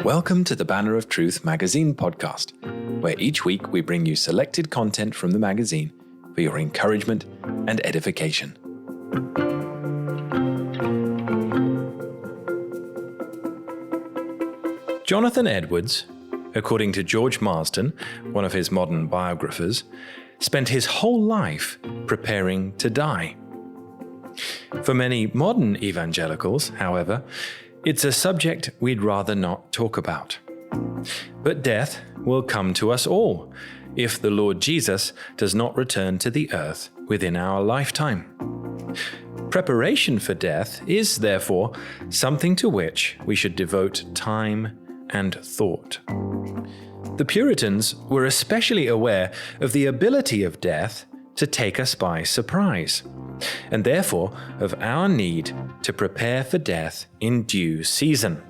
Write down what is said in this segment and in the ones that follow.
Welcome to the Banner of Truth magazine podcast, where each week we bring you selected content from the magazine for your encouragement and edification. Jonathan Edwards, according to George Marsden, one of his modern biographers, spent his whole life preparing to die. For many modern evangelicals, however, it's a subject we'd rather not talk about. But death will come to us all if the Lord Jesus does not return to the earth within our lifetime. Preparation for death is, therefore, something to which we should devote time and thought. The Puritans were especially aware of the ability of death to take us by surprise, and therefore of our need to prepare for death in due season,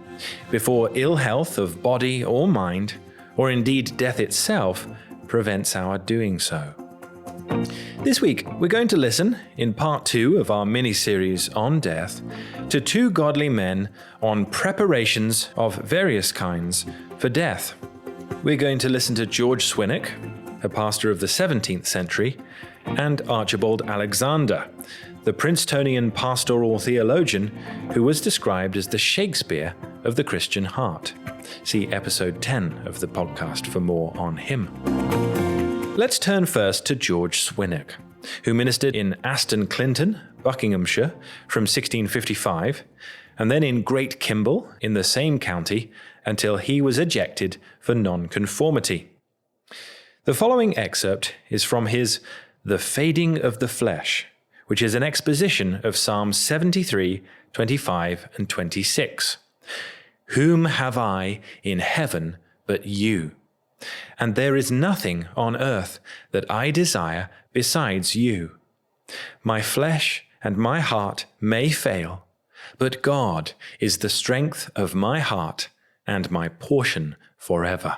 before ill health of body or mind, or indeed death itself, prevents our doing so. This week, we're going to listen, in part 2 of our mini-series on death, to two godly men on preparations of various kinds for death. We're going to listen to George Swinnock, a pastor of the 17th century, and Archibald Alexander, the Princetonian pastoral theologian who was described as the Shakespeare of the Christian heart. See episode 10 of the podcast for more on him. Let's turn first to George Swinnock, who ministered in Aston Clinton, Buckinghamshire, from 1655, and then in Great Kimble in the same county until he was ejected for nonconformity. The following excerpt is from his The Fading of the Flesh, which is an exposition of Psalms 73, 25, and 26. Whom have I in heaven but you? And there is nothing on earth that I desire besides you. My flesh and my heart may fail, but God is the strength of my heart and my portion forever.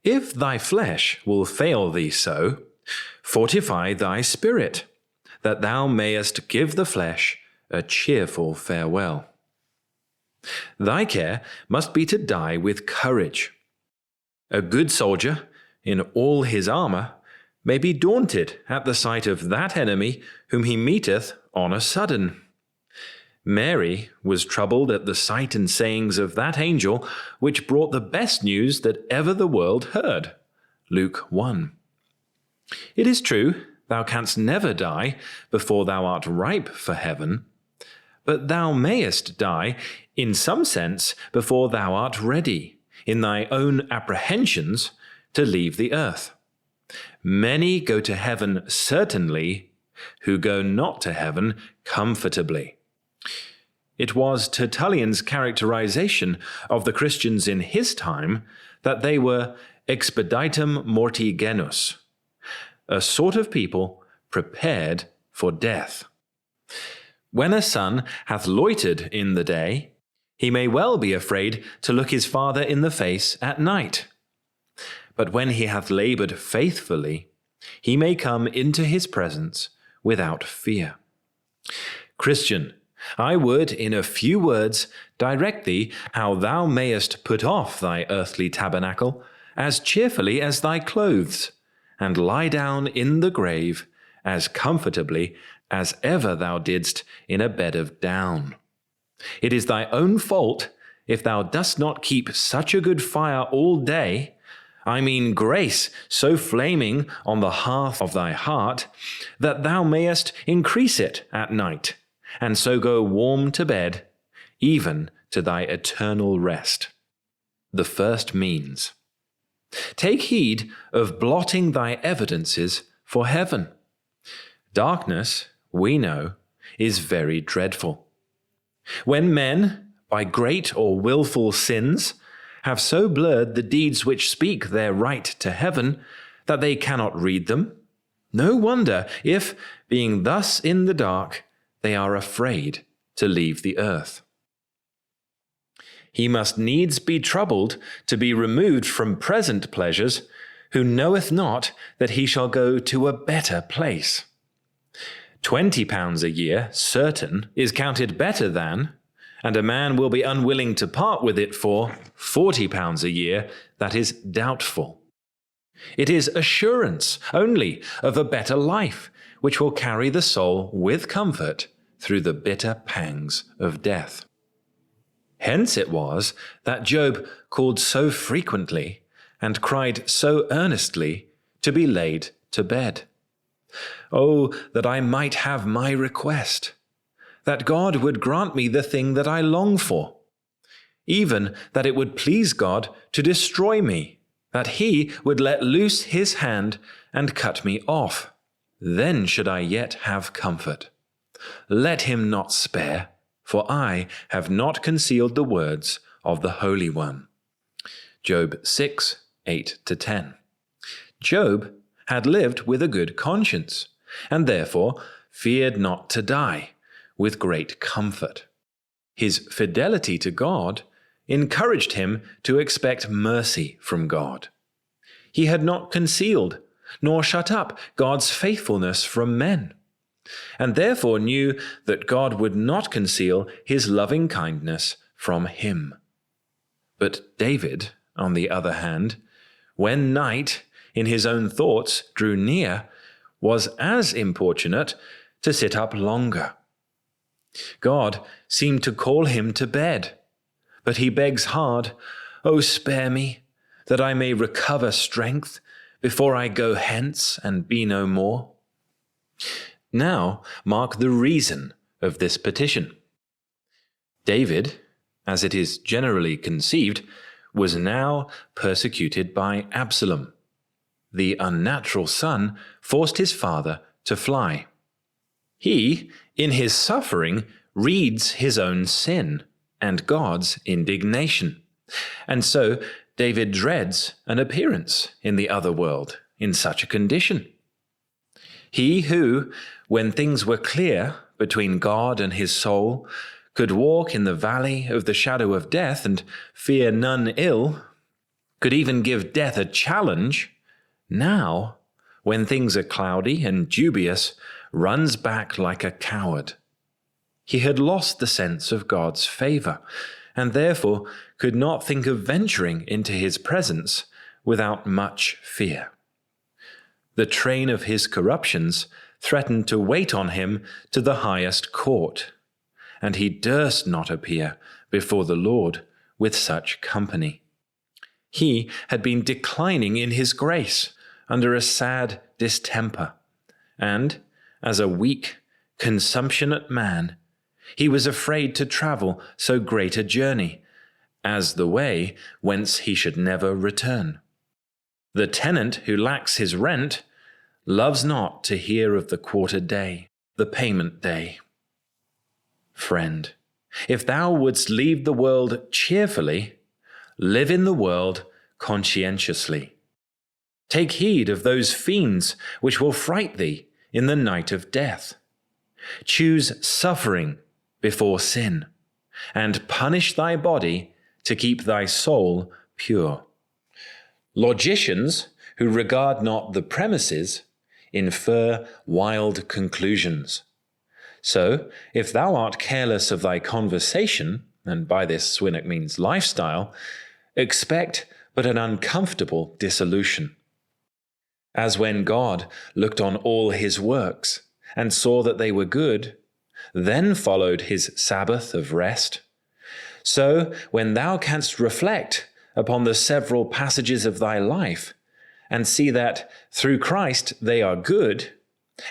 If thy flesh will fail thee so, fortify thy spirit, that thou mayest give the flesh a cheerful farewell. Thy care must be to die with courage. A good soldier, in all his armour, may be daunted at the sight of that enemy whom he meeteth on a sudden. Mary was troubled at the sight and sayings of that angel which brought the best news that ever the world heard. Luke 1. It is true, thou canst never die before thou art ripe for heaven, but thou mayest die, in some sense, before thou art ready, in thy own apprehensions, to leave the earth. Many go to heaven certainly, who go not to heaven comfortably. It was Tertullian's characterization of the Christians in his time that they were expeditum morti genus, a sort of people prepared for death. When a son hath loitered in the day, he may well be afraid to look his father in the face at night. But when he hath laboured faithfully, he may come into his presence without fear. Christian, I would, in a few words, direct thee how thou mayest put off thy earthly tabernacle as cheerfully as thy clothes, and lie down in the grave as comfortably as ever thou didst in a bed of down. It is thy own fault if thou dost not keep such a good fire all day, I mean grace so flaming on the hearth of thy heart, that thou mayest increase it at night, and so go warm to bed, even to thy eternal rest. The first means. Take heed of blotting thy evidences for heaven. Darkness, we know, is very dreadful. When men, by great or wilful sins, have so blurred the deeds which speak their right to heaven, that they cannot read them, no wonder if, being thus in the dark, they are afraid to leave the earth. He must needs be troubled to be removed from present pleasures, who knoweth not that he shall go to a better place. £20 a year, certain, is counted better than, and a man will be unwilling to part with it for £40 a year, that is doubtful. It is assurance only of a better life, which will carry the soul with comfort through the bitter pangs of death. Hence it was that Job called so frequently and cried so earnestly to be laid to bed. Oh, that I might have my request, that God would grant me the thing that I long for, even that it would please God to destroy me, that he would let loose his hand and cut me off. Then should I yet have comfort. Let him not spare, for I have not concealed the words of the Holy One. Job 6, 8-10. Job had lived with a good conscience, and therefore feared not to die, with great comfort. His fidelity to God encouraged him to expect mercy from God. He had not concealed nor shut up God's faithfulness from men, and therefore knew that God would not conceal his loving kindness from him. But David, on the other hand, when night, in his own thoughts, drew near, was as importunate to sit up longer. God seemed to call him to bed, but he begs hard, "O spare me, that I may recover strength before I go hence and be no more." Now mark the reason of this petition. David, as it is generally conceived, was now persecuted by Absalom. The unnatural son forced his father to fly. He, in his suffering, reads his own sin and God's indignation. And so David dreads an appearance in the other world in such a condition. He who, when things were clear between God and his soul, could walk in the valley of the shadow of death and fear none ill, could even give death a challenge, now, when things are cloudy and dubious, runs back like a coward. He had lost the sense of God's favor, and therefore could not think of venturing into his presence without much fear. The train of his corruptions threatened to wait on him to the highest court, and he durst not appear before the Lord with such company. He had been declining in his grace under a sad distemper, and, as a weak, consumptionate man, he was afraid to travel so great a journey, as the way whence he should never return. The tenant who lacks his rent loves not to hear of the quarter day, the payment day. Friend, if thou wouldst leave the world cheerfully, live in the world conscientiously. Take heed of those fiends which will fright thee in the night of death. Choose suffering before sin, and punish thy body to keep thy soul pure. Logicians, who regard not the premises, infer wild conclusions. So, if thou art careless of thy conversation, and by this Swinnock means lifestyle, expect but an uncomfortable dissolution. As when God looked on all his works, and saw that they were good, then followed his Sabbath of rest, so when thou canst reflect upon the several passages of thy life, and see that through Christ they are good,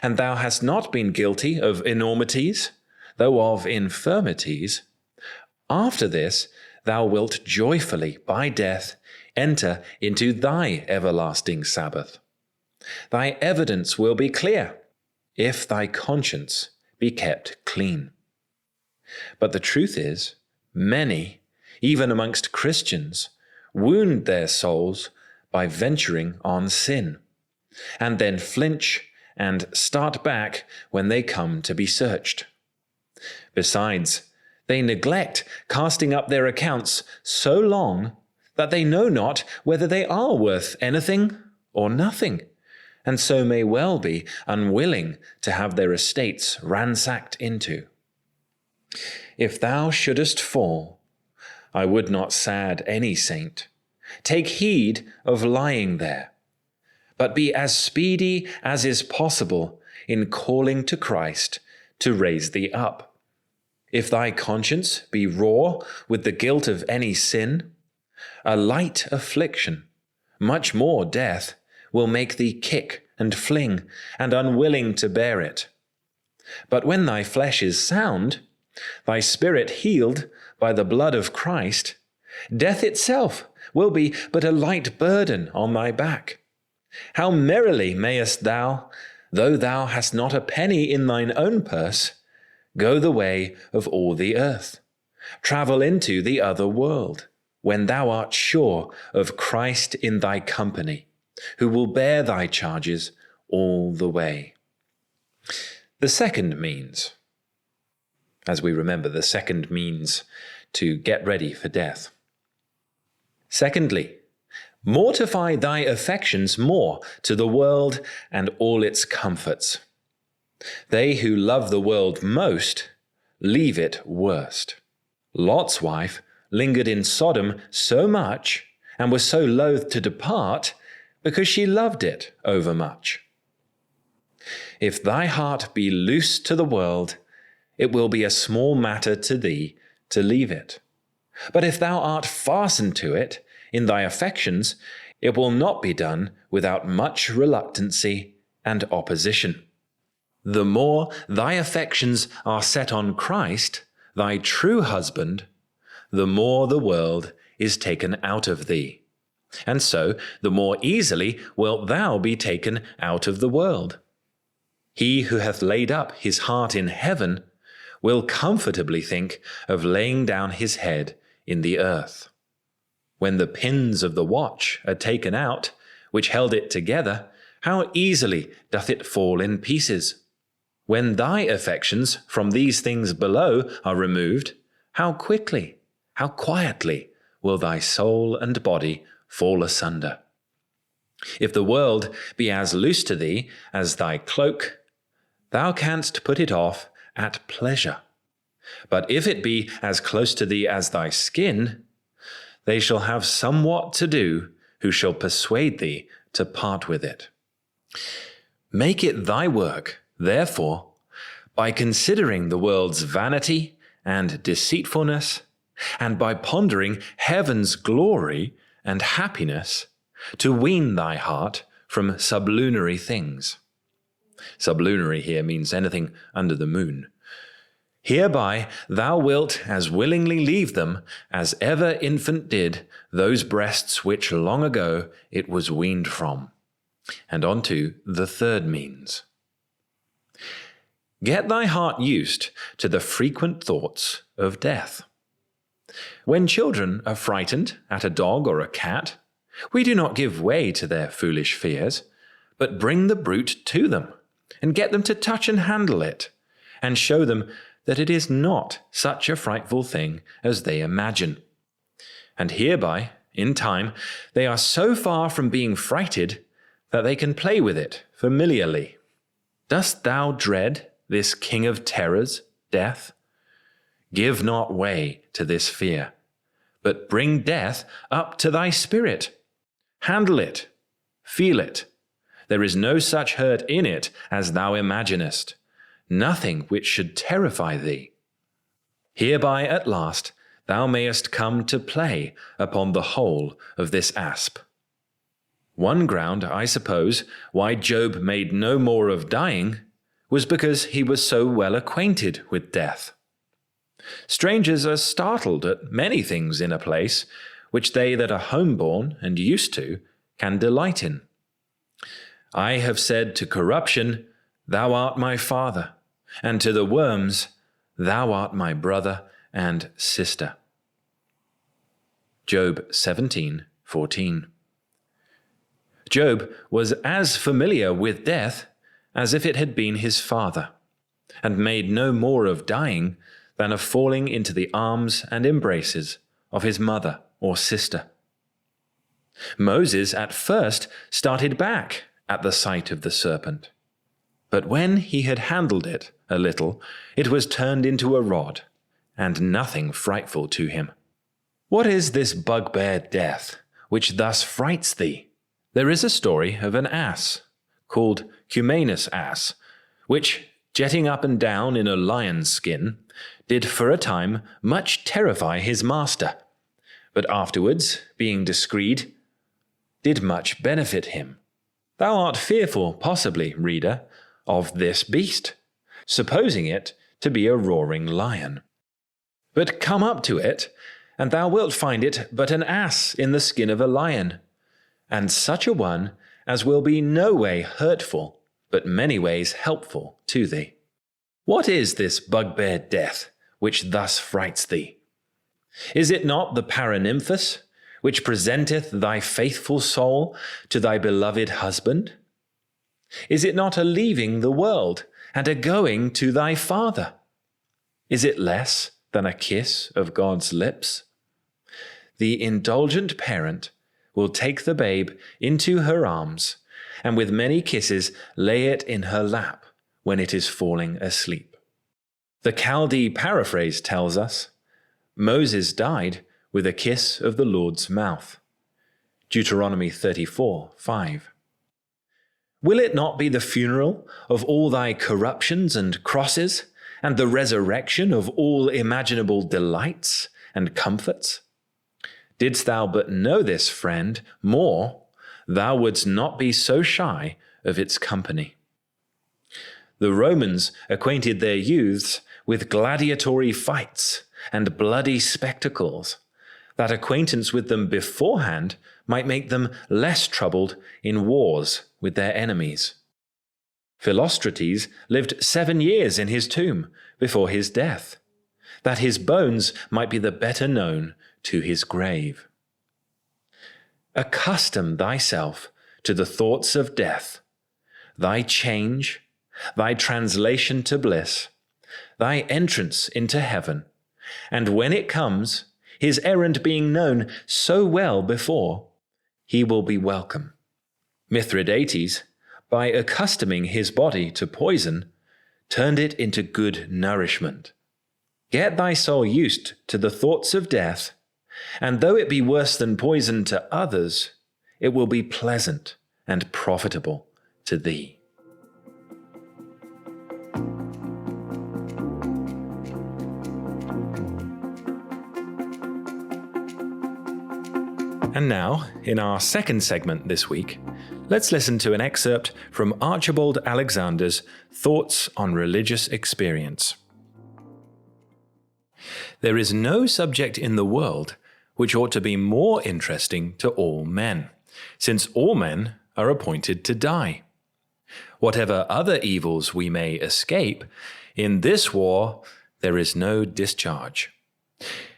and thou hast not been guilty of enormities, though of infirmities, after this thou wilt joyfully by death enter into thy everlasting Sabbath. Thy evidence will be clear, if thy conscience be kept clean. But the truth is, many, even amongst Christians, wound their souls by venturing on sin, and then flinch and start back when they come to be searched. Besides, they neglect casting up their accounts so long that they know not whether they are worth anything or nothing, and so may well be unwilling to have their estates ransacked into. If thou shouldest fall, I would not sad any saint. Take heed of lying there, but be as speedy as is possible in calling to Christ to raise thee up. If thy conscience be raw with the guilt of any sin, a light affliction, much more death, will make thee kick and fling, and unwilling to bear it. But when thy flesh is sound, thy spirit healed by the blood of Christ, death itself will be but a light burden on thy back. How merrily mayest thou, though thou hast not a penny in thine own purse, go the way of all the earth, travel into the other world, when thou art sure of Christ in thy company, who will bear thy charges all the way. The second means, as we remember, the second means to get ready for death. Secondly, mortify thy affections more to the world and all its comforts. They who love the world most leave it worst. Lot's wife lingered in Sodom so much and was so loath to depart because she loved it overmuch. If thy heart be loose to the world, it will be a small matter to thee to leave it. But if thou art fastened to it in thy affections, it will not be done without much reluctancy and opposition. The more thy affections are set on Christ, thy true husband, the more the world is taken out of thee. And so the more easily wilt thou be taken out of the world. He who hath laid up his heart in heaven will comfortably think of laying down his head in the earth. When the pins of the watch are taken out, which held it together, how easily doth it fall in pieces. When thy affections from these things below are removed, how quickly, how quietly will thy soul and body fall asunder. If the world be as loose to thee as thy cloak, thou canst put it off at pleasure. But if it be as close to thee as thy skin, they shall have somewhat to do who shall persuade thee to part with it. Make it thy work, therefore, by considering the world's vanity and deceitfulness, and by pondering heaven's glory and happiness, to wean thy heart from sublunary things. Sublunary here means anything under the moon. Hereby thou wilt as willingly leave them as ever infant did those breasts which long ago it was weaned from. And on to the third means. Get thy heart used to the frequent thoughts of death. When children are frightened at a dog or a cat, we do not give way to their foolish fears, but bring the brute to them, and get them to touch and handle it, and show them that it is not such a frightful thing as they imagine. And hereby, in time, they are so far from being frighted that they can play with it familiarly. Dost thou dread this king of terrors, death? Give not way to this fear, but bring death up to thy spirit. Handle it, feel it. There is no such hurt in it as thou imaginest, nothing which should terrify thee. Hereby at last thou mayest come to play upon the whole of this asp. One ground, I suppose, why Job made no more of dying was because he was so well acquainted with death. Strangers are startled at many things in a place which they that are homeborn and used to can delight in. I have said to corruption, Thou art my father, and to the worms, Thou art my brother and sister. Job 17:14. Job was as familiar with death as if it had been his father, and made no more of dying than of falling into the arms and embraces of his mother or sister. Moses at first started back at the sight of the serpent. But when he had handled it a little, it was turned into a rod, and nothing frightful to him. What is this bugbear death, which thus frights thee? There is a story of an ass, called Cumanus ass, which, jetting up and down in a lion's skin, did for a time much terrify his master, but afterwards, being discreet, did much benefit him. Thou art fearful, possibly, reader, of this beast, supposing it to be a roaring lion. But come up to it, and thou wilt find it but an ass in the skin of a lion, and such a one as will be no way hurtful, but many ways helpful to thee. What is this bugbear death, which thus frights thee? Is it not the paranymphus, which presenteth thy faithful soul to thy beloved husband? Is it not a leaving the world, and a going to thy Father? Is it less than a kiss of God's lips? The indulgent parent will take the babe into her arms, and with many kisses lay it in her lap when it is falling asleep. The Chaldee paraphrase tells us, Moses died with a kiss of the Lord's mouth. Deuteronomy 34:5. Will it not be the funeral of all thy corruptions and crosses, and the resurrection of all imaginable delights and comforts? Didst thou but know this, friend, more, thou wouldst not be so shy of its company. The Romans acquainted their youths with gladiatory fights and bloody spectacles. That acquaintance with them beforehand might make them less troubled in wars with their enemies. Philostrates lived 7 years in his tomb before his death, that his bones might be the better known to his grave. Accustom thyself to the thoughts of death, thy change, thy translation to bliss, thy entrance into heaven, and when it comes, his errand being known so well before, he will be welcome. Mithridates, by accustoming his body to poison, turned it into good nourishment. Get thy soul used to the thoughts of death, and though it be worse than poison to others, it will be pleasant and profitable to thee. And now, in our second segment this week, let's listen to an excerpt from Archibald Alexander's Thoughts on Religious Experience. There is no subject in the world which ought to be more interesting to all men, since all men are appointed to die. Whatever other evils we may escape, in this war there is no discharge.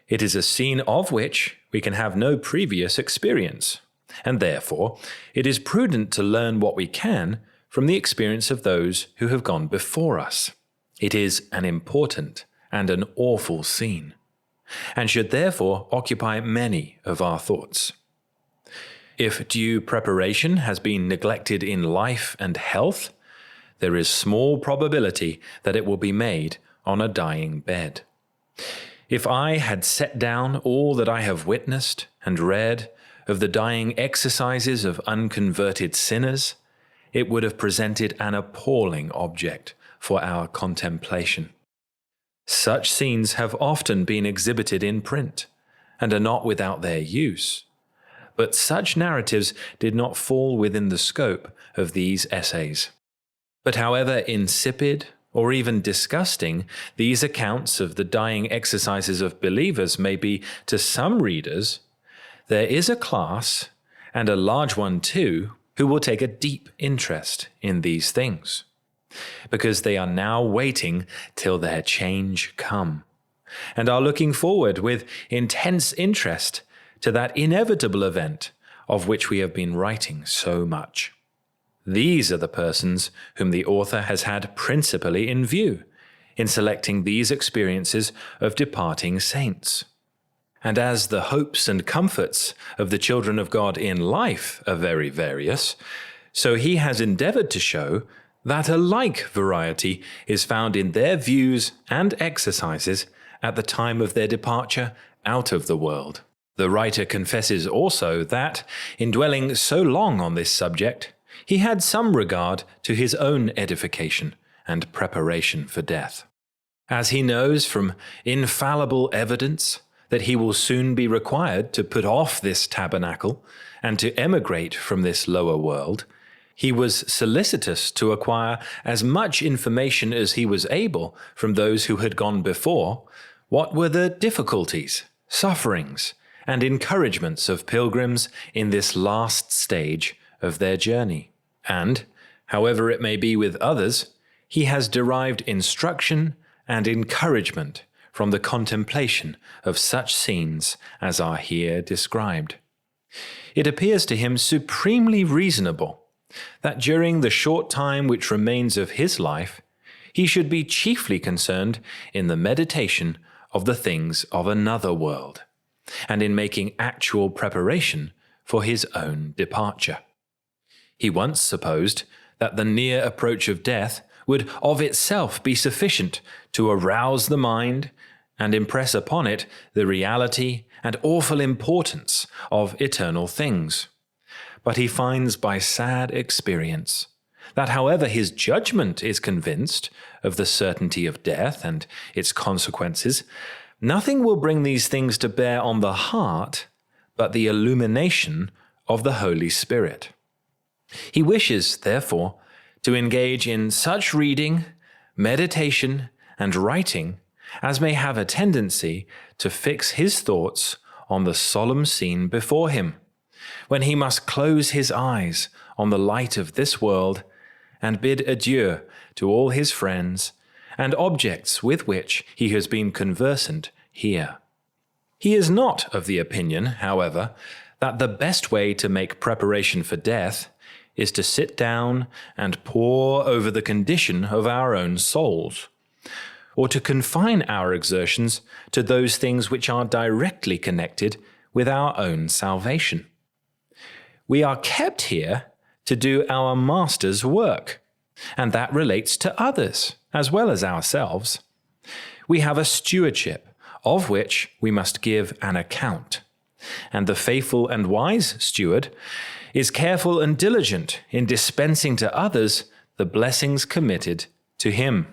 It is a scene of which we can have no previous experience, and therefore it is prudent to learn what we can from the experience of those who have gone before us. It is an important and an awful scene, and should therefore occupy many of our thoughts. If due preparation has been neglected in life and health, there is small probability that it will be made on a dying bed. If I had set down all that I have witnessed and read of the dying exercises of unconverted sinners, it would have presented an appalling object for our contemplation. Such scenes have often been exhibited in print, and are not without their use. But such narratives did not fall within the scope of these essays. But however insipid or even disgusting these accounts of the dying exercises of believers may be to some readers, there is a class, and a large one too, who will take a deep interest in these things, because they are now waiting till their change come, and are looking forward with intense interest to that inevitable event of which we have been writing so much. These are the persons whom the author has had principally in view in selecting these experiences of departing saints. And as the hopes and comforts of the children of God in life are very various, So he has endeavored to show that a like variety is found in their views and exercises at the time of their departure out of the world. The writer confesses also that, in dwelling so long on this subject, he had some regard to his own edification and preparation for death. As he knows from infallible evidence that he will soon be required to put off this tabernacle and to emigrate from this lower world, he was solicitous to acquire as much information as he was able from those who had gone before. What were the difficulties, sufferings, and encouragements of pilgrims in this last stage of their journey? And, however it may be with others, he has derived instruction and encouragement from the contemplation of such scenes as are here described. It appears to him supremely reasonable that during the short time which remains of his life, he should be chiefly concerned in the meditation of the things of another world, and in making actual preparation for his own departure. He once supposed that the near approach of death would of itself be sufficient to arouse the mind and impress upon it the reality and awful importance of eternal things. But he finds by sad experience that however his judgment is convinced of the certainty of death and its consequences, nothing will bring these things to bear on the heart but the illumination of the Holy Spirit. He wishes, therefore, to engage in such reading, meditation, and writing as may have a tendency to fix his thoughts on the solemn scene before him, when he must close his eyes on the light of this world and bid adieu to all his friends and objects with which he has been conversant here. He is not of the opinion, however, that the best way to make preparation for death is to sit down and pore over the condition of our own souls, or to confine our exertions to those things which are directly connected with our own salvation. We are kept here to do our Master's work, and that relates to others as well as ourselves. We have a stewardship of which we must give an account, and the faithful and wise steward is careful and diligent in dispensing to others the blessings committed to him.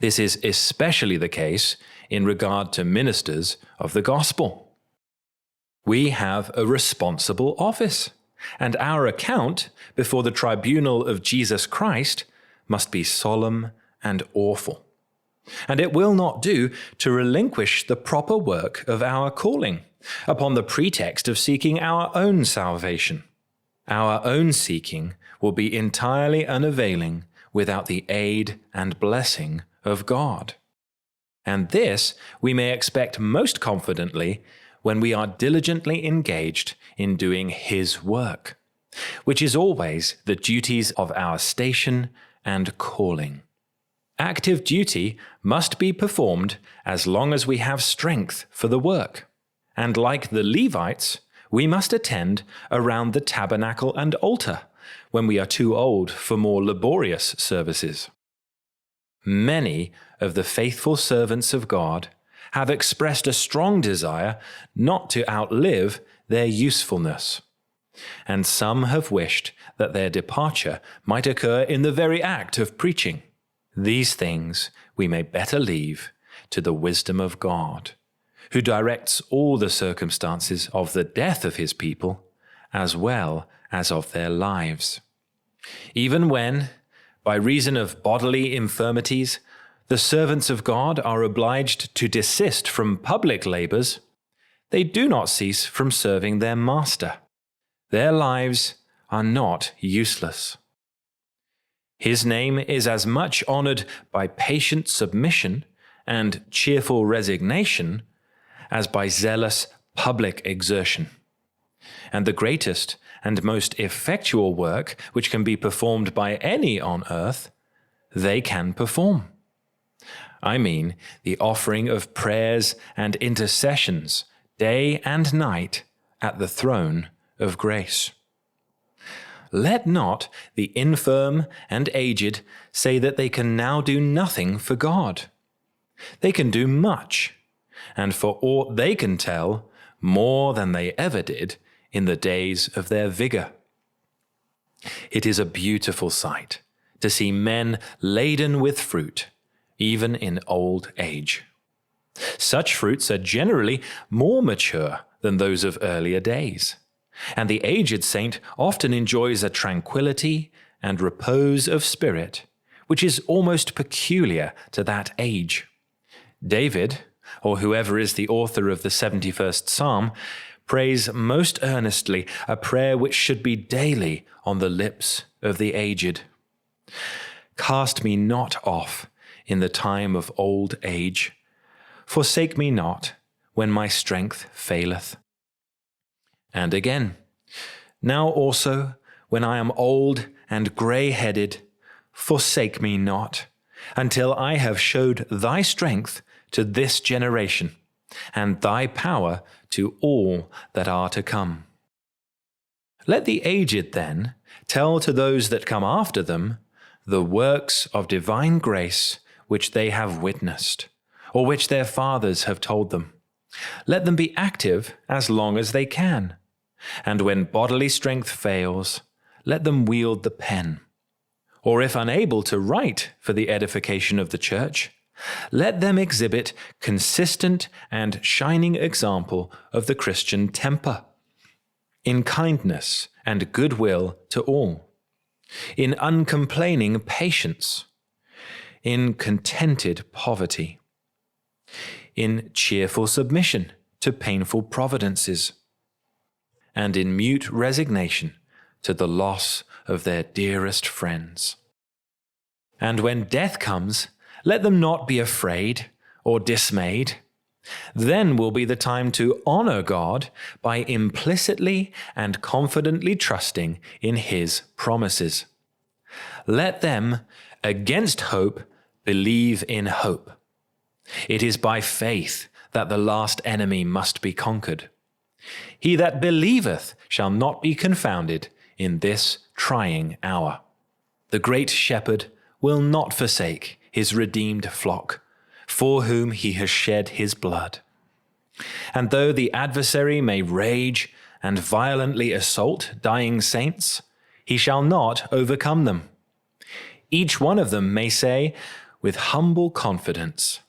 This is especially the case in regard to ministers of the gospel. We have a responsible office, and our account before the tribunal of Jesus Christ must be solemn and awful. And it will not do to relinquish the proper work of our calling upon the pretext of seeking our own salvation. Our own seeking will be entirely unavailing without the aid and blessing of God. And this we may expect most confidently when we are diligently engaged in doing His work, which is always the duties of our station and calling. Active duty must be performed as long as we have strength for the work, and like the Levites, we must attend around the tabernacle and altar when we are too old for more laborious services. Many of the faithful servants of God have expressed a strong desire not to outlive their usefulness, and some have wished that their departure might occur in the very act of preaching. These things we may better leave to the wisdom of God, who directs all the circumstances of the death of his people as well as of their lives. Even when, by reason of bodily infirmities, the servants of God are obliged to desist from public labors, they do not cease from serving their master. Their lives are not useless. His name is as much honored by patient submission and cheerful resignation as by zealous public exertion. And the greatest and most effectual work which can be performed by any on earth, they can perform. I mean the offering of prayers and intercessions day and night at the throne of grace. Let not the infirm and aged say that they can now do nothing for God. They can do much, and for aught they can tell, more than they ever did in the days of their vigor. It is a beautiful sight to see men laden with fruit, even in old age. Such fruits are generally more mature than those of earlier days, and the aged saint often enjoys a tranquility and repose of spirit, which is almost peculiar to that age. David, or whoever is the author of the 71st Psalm, prays most earnestly a prayer which should be daily on the lips of the aged. Cast me not off in the time of old age. Forsake me not when my strength faileth. And again, now also, when I am old and grey-headed, forsake me not, until I have showed thy strength to this generation, and thy power to all that are to come. Let the aged, then, tell to those that come after them the works of divine grace which they have witnessed, or which their fathers have told them. Let them be active as long as they can, and when bodily strength fails, let them wield the pen. Or if unable to write for the edification of the church, let them exhibit consistent and shining example of the Christian temper, in kindness and goodwill to all, in uncomplaining patience, in contented poverty, in cheerful submission to painful providences, and in mute resignation to the loss of their dearest friends. And when death comes, let them not be afraid or dismayed. Then will be the time to honor God by implicitly and confidently trusting in His promises. Let them, against hope, believe in hope. It is by faith that the last enemy must be conquered. He that believeth shall not be confounded in this trying hour. The great shepherd will not forsake his redeemed flock, for whom he has shed his blood. And though the adversary may rage and violently assault dying saints, he shall not overcome them. Each one of them may say, with humble confidence,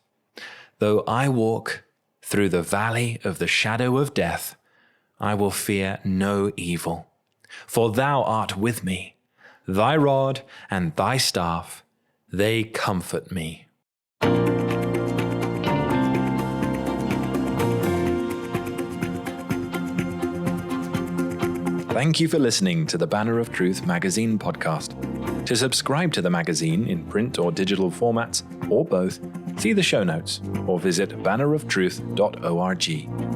though I walk through the valley of the shadow of death, I will fear no evil, for thou art with me. Thy rod and thy staff, they comfort me. Thank you for listening to the Banner of Truth magazine podcast. To subscribe to the magazine in print or digital formats, or both, see the show notes or visit banneroftruth.org.